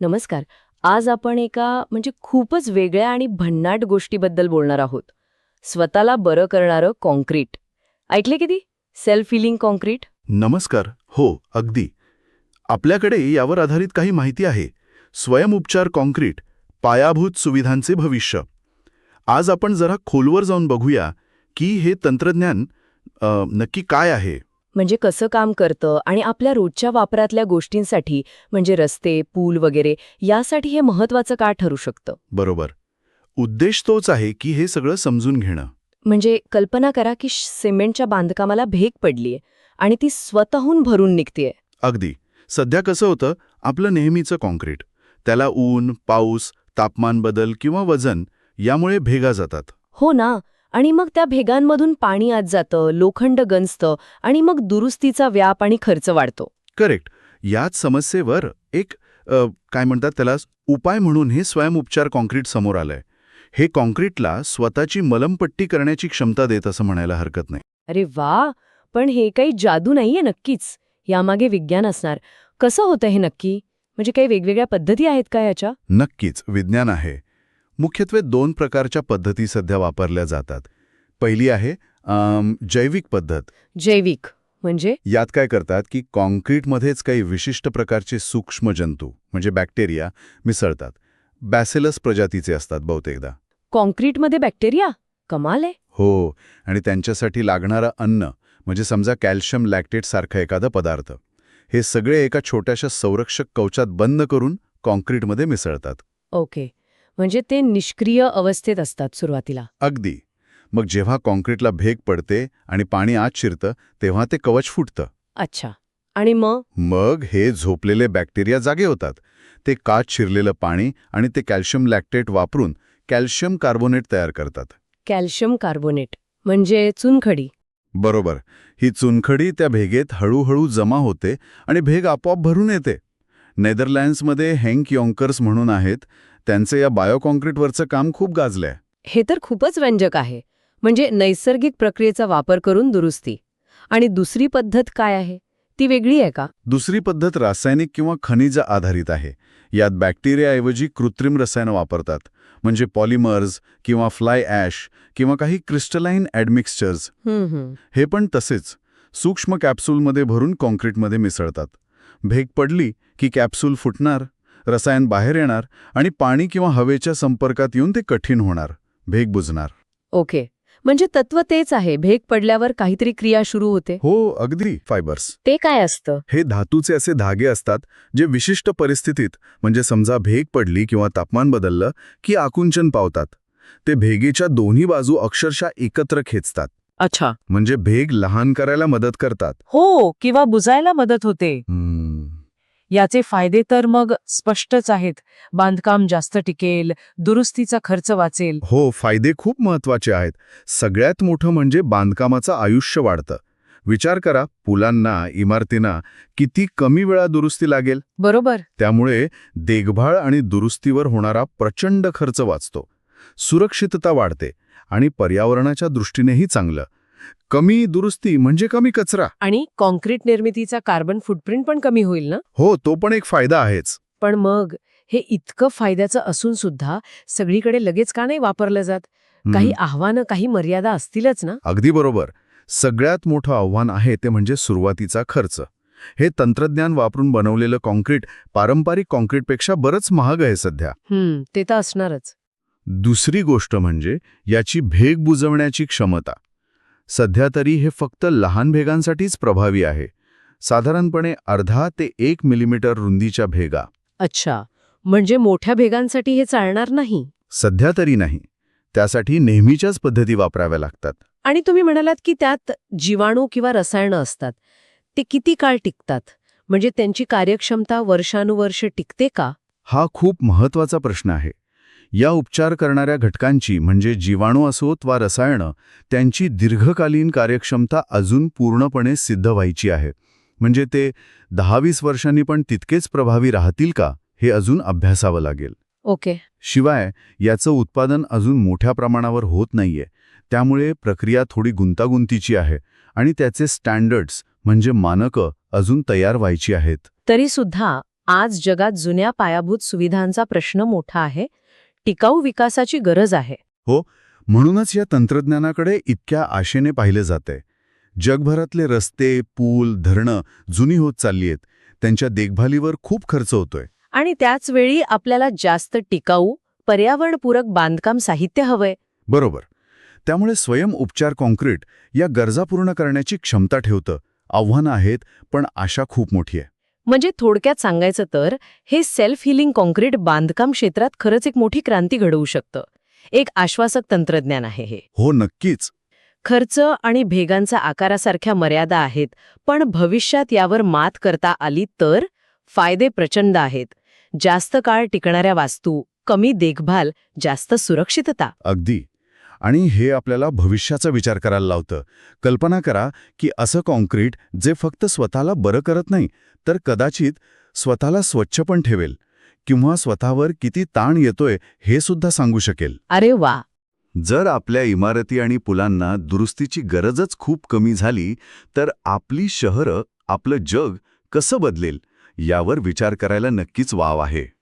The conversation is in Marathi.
नमस्कार. आज आपण एका खूपच वेगळ्या आणि भन्नाट गोष्टीबद्दल बोलणार आहोत. स्वतःला बरं करणारं काँक्रीट. ऐकले कधी? Self healing concrete? नमस्कार. हो, अगदी. आपल्याकडे यावर आधारित काही माहिती आहे. स्वयंउपचार काँक्रीट, पायाभूत सुविधांचे भविष्य. आज आपण जरा खोलवर जाऊन बघूया की हे तंत्रज्ञान नक्की काय आहे. म्हणजे कसं काम करतं आणि आपल्या रोजच्या वापरातल्या गोष्टींसाठी रस्ते, पूल वगैरे यासाठी हे महत्वाचं का ठरू शकतं? बरोबर. उद्देश तोच आहे की हे सगळं समजून घेणं. कल्पना करा की सिमेंटच्या बांधकामाला भेग पडलीये आणि ती स्वतःहून भरून निघतेय. अगदी. सध्या कसं होतं, आपलं नेहमीचं काँक्रीट, त्याला ऊन, पाऊस, तापमान बदल किंवा वजन यामुळे भेगा जातात. हो ना. आणि मग त्या भेगांमधून पाणी आत जातं, लोखंड गंजतं आणि मग दुरुस्तीचा व्याप आणि खर्च वाढतो. करेक्ट. याच समस्येवर एक काय म्हणतात त्याला उपाय म्हणून हे स्वयंउपचार काँक्रीट समोर आलंय. हे काँक्रीटला स्वतःची मलमपट्टी करण्याची क्षमता देत असं म्हणायला हरकत नाही. अरे वा. पण हे काही जादू नाहीये नक्कीच. यामागे विज्ञान असणार. कसं होतं हे नक्की? काही वेगवेगळ्या पद्धती आहेत का याच्या? नक्कीच विज्ञान आहे. मुख्यत्वे 2 प्रकारच्या पद्धती सध्या वापरल्या जातात. पहिली आहे जैविक पद्धत. जैविक यात काय करतात की काँक्रीटमध्येच काही विशिष्ट प्रकारचे सूक्ष्म जंतू बॅक्टेरिया मिसळतात. बॅसिलस प्रजातीचे असतात बहुतेकदा. कॉन्क्रीटमध्ये बॅक्टेरिया? कमाल आहे. हो, आणि त्यांच्यासाठी लागणारं अन्न समजा कॅल्शियम लॅक्टेट सारखा एखादा पदार्थ, हे सगळे एका छोट्याशा संरक्षक कवचात बंद करून काँक्रीटमध्ये मिसळतात. ओके. ते निष्क्रिय अवस्थेत असतात सुरुवातीला. अगदी. मग जेव्हा काँक्रीटला भेग पडते आणि पाणी आत शिरतं तेव्हा ते कवच फुटतं. अच्छा. आणि मग हे झोपलेले बॅक्टेरिया जागे होतात. ते काच शिरलेलं पाणी आणि ते कॅल्शियम लॅक्टेट वापरून कॅल्शियम कार्बोनेट तयार करतात. कॅल्शियम कार्बोनेट चुनखडी? बरोबर. ही चुनखडी त्या भेगेत हळूहळू जमा होते आणि भेग आपोआप भरून येते. नेदरलँड्समध्ये हेंक योंकर्स म्हणून आहेत. त्यांचे या बायोकॉन्क्रीटवरचं काम खूप गाजलंय. हे तर खूपच व्यंजक आहे. नैसर्गिक प्रक्रियेचा वापर करून दुरुस्ती. आणि दुसरी पद्धत काय आहे? ती वेगळी आहे का? दुसरी पद्धत रासायनिक किंवा खनिज आधारित आहे. यात बॅक्टेरियाऐवजी कृत्रिम रसायनं वापरतात. पॉलिमर्स किंवा फ्लाय ॲश किंवा काही क्रिस्टलाइन ॲडमिक्स्चर्स. हे पण तसेच सूक्ष्म कॅप्सूलमध्ये भरून काँक्रीटमध्ये मिसळतात. भेग पडली की कॅप्सूल फुटणार, रसायन बाहेर येणार आणि पाणी किंवा हवेच्या संपर्कात येऊन ते कठीण होणार, भेग बुजणार. ओके. तत्व तेच आहे. भेग पडल्यावर काहीतरी क्रिया सुरू होते. हो, अगदी. फायबर्स. ते काय असतं? हे धातूचे असे धागे असतात जे विशिष्ट परिस्थितीत समजा भेग पडली किंवा तापमान बदललं की आकुंचन पावतात. ते भेगेच्या दोन्ही बाजू अक्षरशः एकत्र खेचतात. अच्छा. भेग लहान करायला मदत करतात. हो, किंवा बुजायला मदत होते. याचे फायदे तर मग स्पष्टच आहेत. बांधकाम जास्त टिकेल, दुरुस्तीचा खर्च वाचेल. हो, फायदे खूप महत्वाचे आहेत. सगळ्यात मोठं बांधकामाचं आयुष्य वाढतं. विचार करा, पुलांना, इमारतींना किती कमी वेळा दुरुस्ती लागेल. बरोबर. त्यामुळे देखभाल आणि दुरुस्तीवर होणारा प्रचंड खर्च वाचतो. सुरक्षितता वाढते आणि पर्यावरणाच्या दृष्टीनेही चांगलं. कमी दुरुस्ती कमी कचरा. आणि काँक्रीट निर्मितीचा कार्बन फुटप्रिंट पण कमी होईल ना? हो, तो पण एक फायदा आहेच. पण मग हे इतकं फायद्याचं असून सुद्धा सगळीकडे लगेच का नाही वापरलं जात? काही आव्हानं, काही मर्यादा असतीलच ना? अगदी बरोबर. सगळ्यात मोठं आव्हान आहे ते सुरुवातीचा खर्च. हे तंत्रज्ञान वापरून बनवलेलं काँक्रीट पारंपरिक काँक्रीटपेक्षा बरंच महाग आहे सध्या. ते तर असणारच. दुसरी गोष्ट याची भेग बुजवण्याची क्षमता. सध्या तरी हे फक्त लहान भेगांसाठीच प्रभावी आहे. साधारणपणे अर्धा ते 1 मिलीमीटर रुंदीच्या भेगा. अच्छा. मोठ्या भेगांसाठी हे चालणार नाही? सध्या तरी नाही. त्यासाठी नेहमीच्याच पद्धती वापराव्या लागतात. आणि तुम्ही म्हणालात की त्यात जीवाणू किंवा रसायनं असतात. ते किती काळ टिकतात? त्यांची कार्यक्षमता वर्षानुवर्ष टिकते का? हा खूप महत्वाचा प्रश्न आहे. या उपचार करणाऱ्या घटकांची जीवाणू असोत वा रसायनं, त्यांची दीर्घकालीन कार्यक्षमता अजून पूर्णपणे सिद्ध व्हायची आहे. ते 10-20 वर्षांनी पण तितकेच प्रभावी राहतील का, हे अजून अभ्यासावं लागेल. ओके. शिवाय याचं उत्पादन अजून मोठ्या प्रमाणावर होत नाहीये. त्यामुळे प्रक्रिया थोडी गुंतागुंतीची आहे आणि त्याचे स्टँडर्ड्स मानकं अजून तयार व्हायची आहेत. तरी सुद्धा आज जगात जुन्या पायाभूत सुविधांचा प्रश्न मोठा आहे. टिकाऊ विकासाची गरज आहे. हो, म्हणूनच या तंत्रज्ञानाकडे इतक्या आशेने पाहिले जाते. जगभरातले रस्ते, पूल, धरणं जुनी होत चालली आहेत. त्यांच्या देखभालीवर खूप खर्च होतोय. आणि त्याच वेळी आपल्याला जास्त टिकाऊ, पर्यावरणपूरक बांधकाम साहित्य हवंय. बरोबर. त्यामुळे स्वयंउपचार काँक्रीट या गरजा पूर्ण करण्याची क्षमता ठेवतं. आव्हानं आहेत, पण आशा खूप मोठी आहे. म्हणजे थोडक्यात सांगायचं तर हे सेल्फ हिलिंग काँक्रीट बांधकाम क्षेत्रात खरंच एक मोठी क्रांती घडवू शकतं. एक आश्वासक तंत्रज्ञान आहे हे. हो, नक्कीच. खर्च आणि भेगांचा आकारासारख्या मर्यादा आहेत, पण भविष्यात यावर मात करता आली तर फायदे प्रचंड आहेत. जास्त काळ टिकणाऱ्या वास्तू, कमी देखभाल, जास्त सुरक्षितता. अगदी. आणि हे आपल्याला भविष्याचा विचार करायला लावतं. कल्पना करा की असं काँक्रीट जे फक्त स्वतःला बरं करत नाही, तर कदाचित स्वतःला स्वच्छ पण ठेवेल किंवा स्वतःवर किती ताण येतोय हे सुद्धा सांगू शकेल. अरे वा. जर आपल्या इमारती आणि पुलांना दुरुस्तीची गरजच खूप कमी झाली, तर आपली शहरं, आपलं जग कसं बदलेल यावर विचार करायला नक्कीच वाव आहे.